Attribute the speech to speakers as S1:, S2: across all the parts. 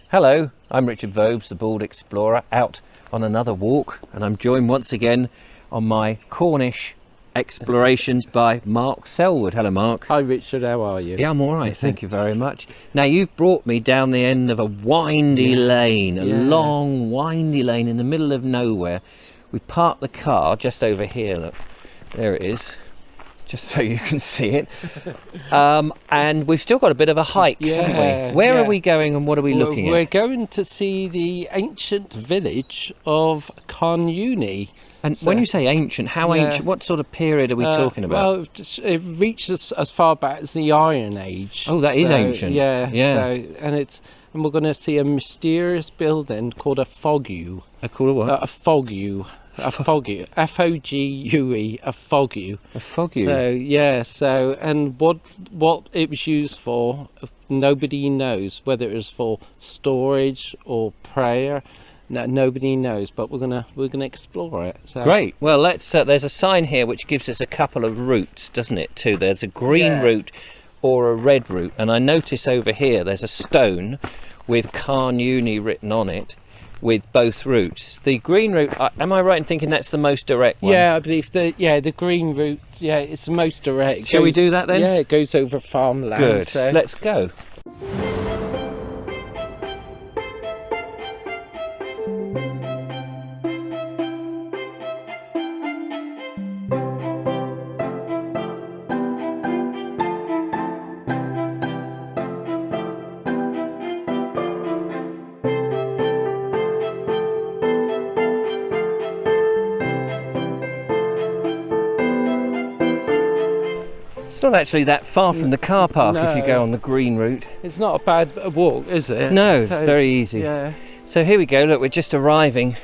S1: Hello, I'm Richard Vobes, the Bald Explorer, out on another walk, and I'm joined once again on my Cornish explorations by Mark Sellwood. Hello, Mark.
S2: Hi, Richard. How are you?
S1: Yeah, I'm all right. Thank you very much. Now, you've brought me down the end of a windy lane, a long, windy lane in the middle of nowhere. We parked the car just over here. Look, there it is, just so you can see it. And we've still got a bit of a hike, haven't we? Where are we going and what are we looking at?
S2: We're going to see the ancient village of Carn Euny.
S1: And when you say ancient, how ancient? What sort of period are we talking about?
S2: Well, it reaches as far back as the Iron Age.
S1: Oh, that is ancient.
S2: Yeah. And we're going to see a mysterious building called a fogou.
S1: Called a what?
S2: A fogou. A fogou. F-O-G-U-E. A fogou.
S1: A fogou.
S2: And what it was used for, nobody knows. Whether it was for storage or prayer. No, nobody knows, but we're gonna explore it. So.
S1: Great. Well, let's. There's a sign here which gives us a couple of routes, doesn't it? Too. There's a green route or a red route, and I notice over here there's a stone with Carn Euny written on it, with both routes. The green route. Am I right in thinking that's the most direct one?
S2: Yeah, I believe the green route. Yeah, it's the most direct.
S1: Shall we do that then?
S2: Yeah, it goes over farmland.
S1: Good.
S2: So.
S1: Let's go. It's not actually that far from the car park if you go on the green route.
S2: It's not a bad walk, is it?
S1: No, it's very easy.
S2: Yeah.
S1: So here we go, look, we're just arriving.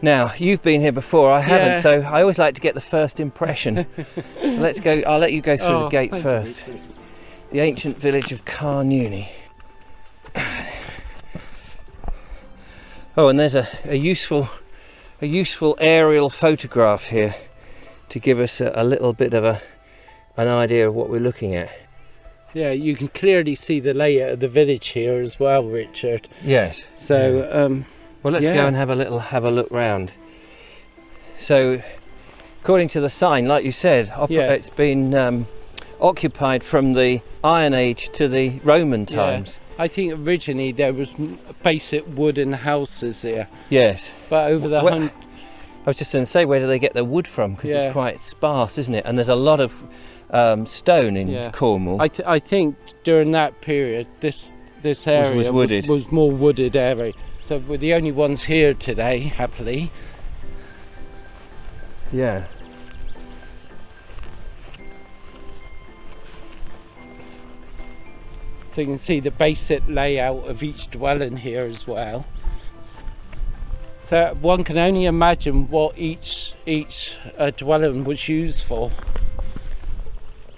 S1: Now, you've been here before, I haven't, so I always like to get the first impression. So let's go, I'll let you go through the gate first. The ancient village of Carn Euny. Oh, and there's a useful aerial photograph here to give us a little bit of an idea of what we're looking at.
S2: Yeah, you can clearly see the layout of the village here as well, Richard.
S1: Yes.
S2: So,
S1: well, let's go and have a look round. So, according to the sign, like you said, it's been occupied from the Iron Age to the Roman times.
S2: I think originally there was basic wooden houses here.
S1: Yes.
S2: But over the
S1: I was just going to say, where do they get their wood from? Because it's quite sparse, isn't it? And there's a lot of stone in Cornwall.
S2: I think during that period, this area was more wooded area. So we're the only ones here today, happily.
S1: Yeah.
S2: So you can see the basic layout of each dwelling here as well. So one can only imagine what each dwelling was used for,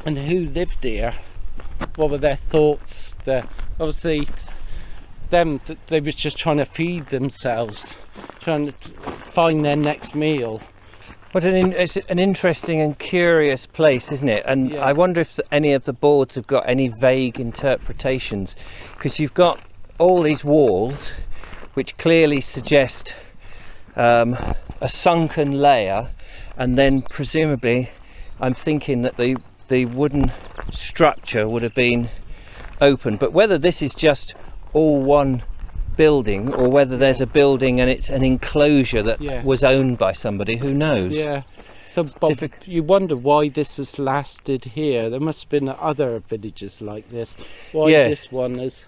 S2: and who lived here. What were their thoughts? Obviously, they were just trying to feed themselves, trying to find their next meal.
S1: It's an interesting and curious place, isn't it? And I wonder if any of the boards have got any vague interpretations, because you've got all these walls which clearly suggest a sunken layer, and then presumably I'm thinking that the wooden structure would have been open. But whether this is just all one building or whether there's a building and it's an enclosure that was owned by somebody, who knows?
S2: Yeah. So Bob, you wonder why this has lasted here. There must have been other villages like this. Why this one is?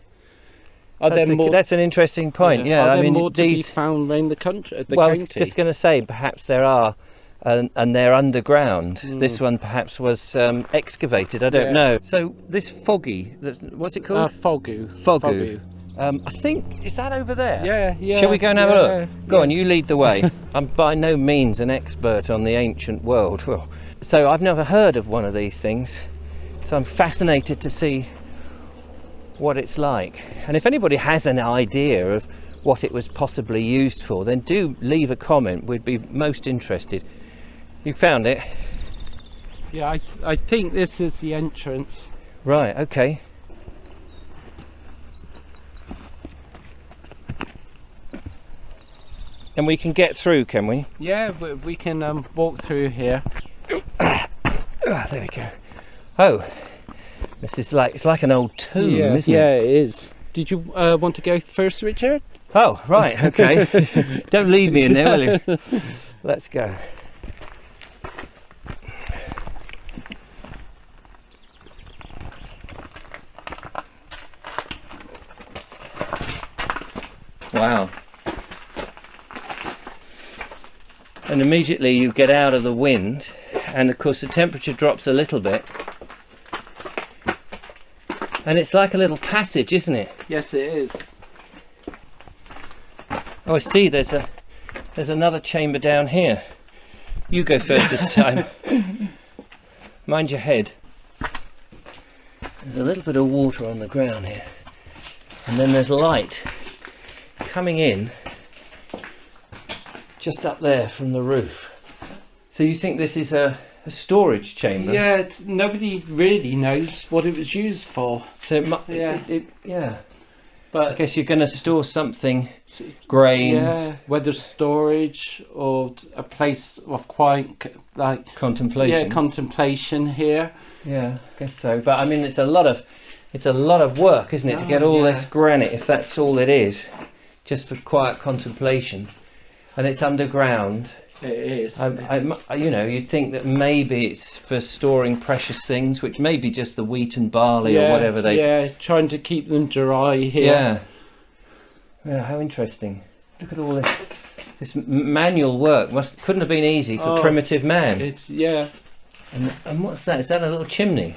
S1: That's an interesting point. Yeah,
S2: I mean, more to be found around the country.
S1: I was just going to say, perhaps there are, and they're underground. This one perhaps was excavated. I don't know. So this foggy, what's it called?
S2: Fogou.
S1: Fogou. I think, is that over there?
S2: Yeah.
S1: Shall we go and have a look? Go on, you lead the way. I'm by no means an expert on the ancient world. Well, so I've never heard of one of these things. So I'm fascinated to see what it's like. And if anybody has an idea of what it was possibly used for, then do leave a comment. We'd be most interested. You found it?
S2: Yeah, I think this is the entrance.
S1: Right, okay. And we can get through, can we?
S2: Yeah, we can walk through here.
S1: There we go. Oh, this is like, it's like an old tomb, isn't it?
S2: Yeah, it is. Did you want to go first, Richard?
S1: Oh, right, okay. Don't leave me in there, will you? Let's go. Wow. And immediately you get out of the wind, and of course the temperature drops a little bit. And it's like a little passage, isn't it?
S2: Yes, it is.
S1: Oh, I see, there's another chamber down here. You go first this time. Mind your head. There's a little bit of water on the ground here. And then there's light coming in just up there from the roof. So you think this is a storage chamber?
S2: Yeah, nobody really knows what it was used for.
S1: So
S2: Yeah.
S1: But I guess you're going to store something, grain.
S2: Yeah, whether storage or a place of quiet, like
S1: Contemplation.
S2: Yeah, contemplation here.
S1: Yeah, I guess so. But I mean, it's a lot of work, isn't it, to get all this granite, if that's all it is, just for quiet contemplation. And it's underground.
S2: It is.
S1: You know, you'd think that maybe it's for storing precious things, which may be just the wheat and barley or whatever they.
S2: Yeah, trying to keep them dry here.
S1: Yeah, how interesting! Look at all this manual work. Couldn't have been easy for primitive man.
S2: It's
S1: And what's that? Is that a little chimney?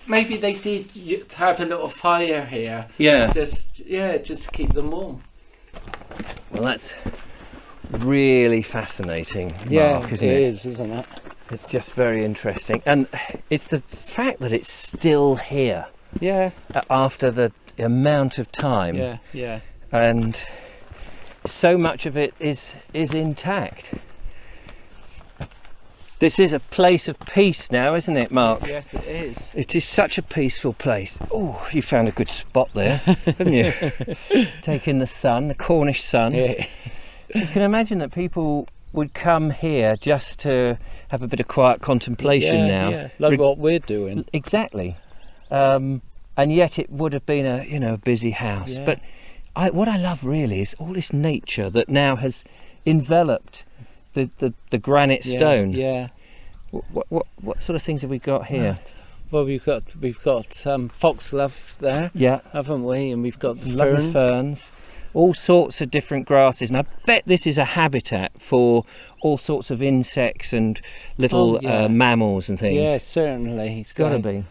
S2: Maybe they did have a little fire here.
S1: Yeah.
S2: Just to keep them warm.
S1: Well, that's really fascinating, Mark, isn't it?
S2: It is, isn't it?
S1: It's just very interesting, and it's the fact that it's still here.
S2: Yeah.
S1: After the amount of time.
S2: Yeah.
S1: And so much of it is intact. This is a place of peace now, isn't it, Mark?
S2: Yes, it is.
S1: It is such a peaceful place. Oh, you found a good spot there, haven't you? Taking the sun, the Cornish sun.
S2: Yes.
S1: You can imagine that people would come here just to have a bit of quiet contemplation now.
S2: Yeah, like what we're doing.
S1: Exactly. And yet it would have been a busy house.
S2: Yeah.
S1: But what I love really is all this nature that now has enveloped the granite stone.
S2: Yeah.
S1: What sort of things have we got here?
S2: Well, we've got foxgloves there.
S1: Yeah,
S2: haven't we? And we've got the
S1: lovely ferns, all sorts of different grasses. And I bet this is a habitat for all sorts of insects and little mammals and things.
S2: Yeah, certainly.
S1: It's got to be.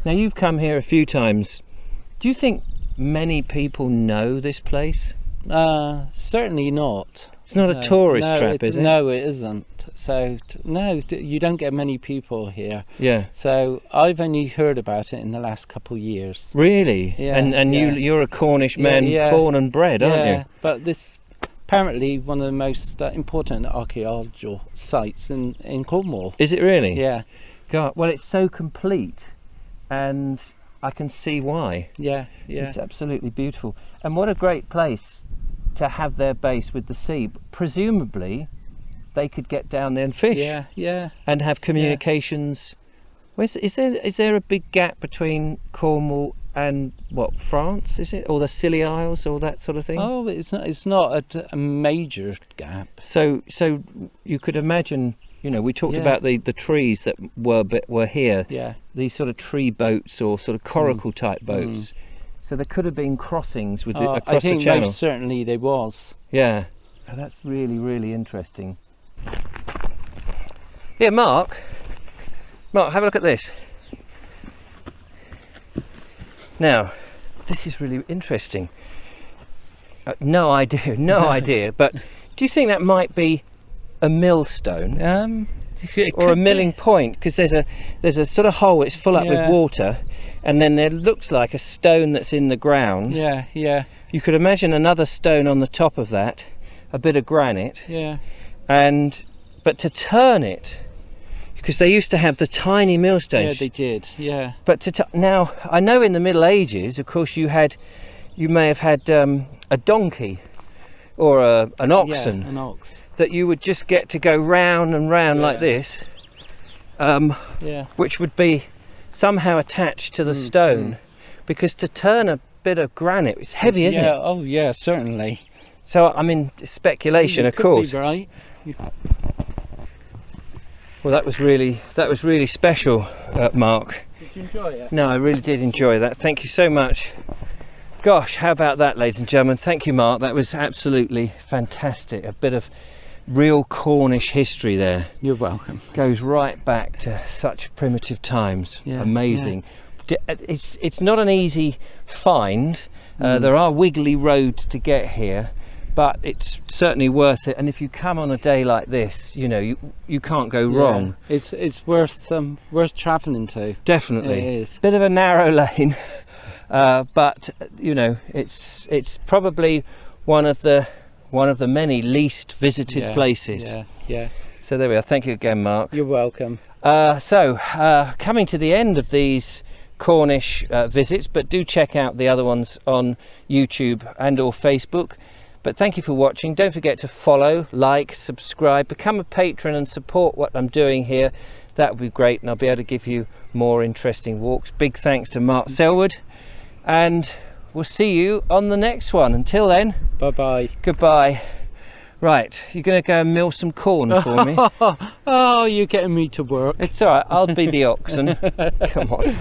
S1: Now, you've come here a few times. Do you think many people know this place?
S2: Certainly not.
S1: It's not a tourist trap, is it?
S2: No, it isn't. So, no, you don't get many people here.
S1: Yeah.
S2: So, I've only heard about it in the last couple of years.
S1: Really?
S2: Yeah.
S1: And you're a Cornish man, born and bred, aren't you?
S2: But this apparently one of the most important archaeological sites in Cornwall.
S1: Is it really?
S2: Yeah.
S1: God, well, it's so complete, and I can see why.
S2: Yeah.
S1: It's absolutely beautiful. And what a great place to have their base with the sea. Presumably they could get down there and fish.
S2: Yeah.
S1: And have communications. Is there a big gap between Cornwall and France, is it? Or the Scilly Isles, or that sort of thing?
S2: Oh, it's not a major gap.
S1: So you could imagine, we talked about the trees that were here.
S2: Yeah.
S1: These sort of tree boats or sort of coracle type boats. So there could have been crossings across the channel.
S2: I think most certainly there was.
S1: Yeah. Oh, that's really, really interesting. Yeah, Mark, have a look at this. Now, this is really interesting. No idea. But do you think that might be a millstone? Or a milling point? Because there's a sort of hole. It's full up with water. And then there looks like a stone that's in the ground.
S2: Yeah.
S1: You could imagine another stone on the top of that, a bit of granite.
S2: Yeah.
S1: But to turn it, because they used to have the tiny millstones.
S2: Yeah, they did. Yeah.
S1: But now I know in the Middle Ages, of course, you may have had a donkey or an oxen,
S2: Yeah, an ox.
S1: that you would just get to go round and round like this, which would be somehow attached to the stone, because to turn a bit of granite, it's heavy, isn't it?
S2: Oh yeah, certainly.
S1: So I mean, speculation, of course.
S2: Be right.
S1: Well, that was really special, Mark.
S2: Did you enjoy it?
S1: No, I really did enjoy that. Thank you so much. Gosh, how about that, ladies and gentlemen? Thank you, Mark. That was absolutely fantastic. A bit of real Cornish history there.
S2: You're welcome.
S1: Goes right back to such primitive times.
S2: Yeah,
S1: amazing. Yeah. It's not an easy find. There are wiggly roads to get here, but it's certainly worth it. And if you come on a day like this, you know, you can't go wrong.
S2: It's worth travelling to.
S1: Definitely.
S2: It is.
S1: Bit of a narrow lane, but you know, it's probably one of the many least visited places.
S2: Yeah.
S1: So there we are. Thank you again, Mark.
S2: You're welcome.
S1: So coming to the end of these Cornish visits, but do check out the other ones on YouTube and or Facebook. But thank you for watching. Don't forget to follow, like, subscribe, become a patron and support what I'm doing here. That would be great, and I'll be able to give you more interesting walks. Big thanks to Mark Sellwood, and we'll see you on the next one. Until then,
S2: bye-bye.
S1: Goodbye. Right, you're going to go and mill some corn for me?
S2: Oh, you're getting me to work.
S1: It's all right, I'll be the oxen. Come on.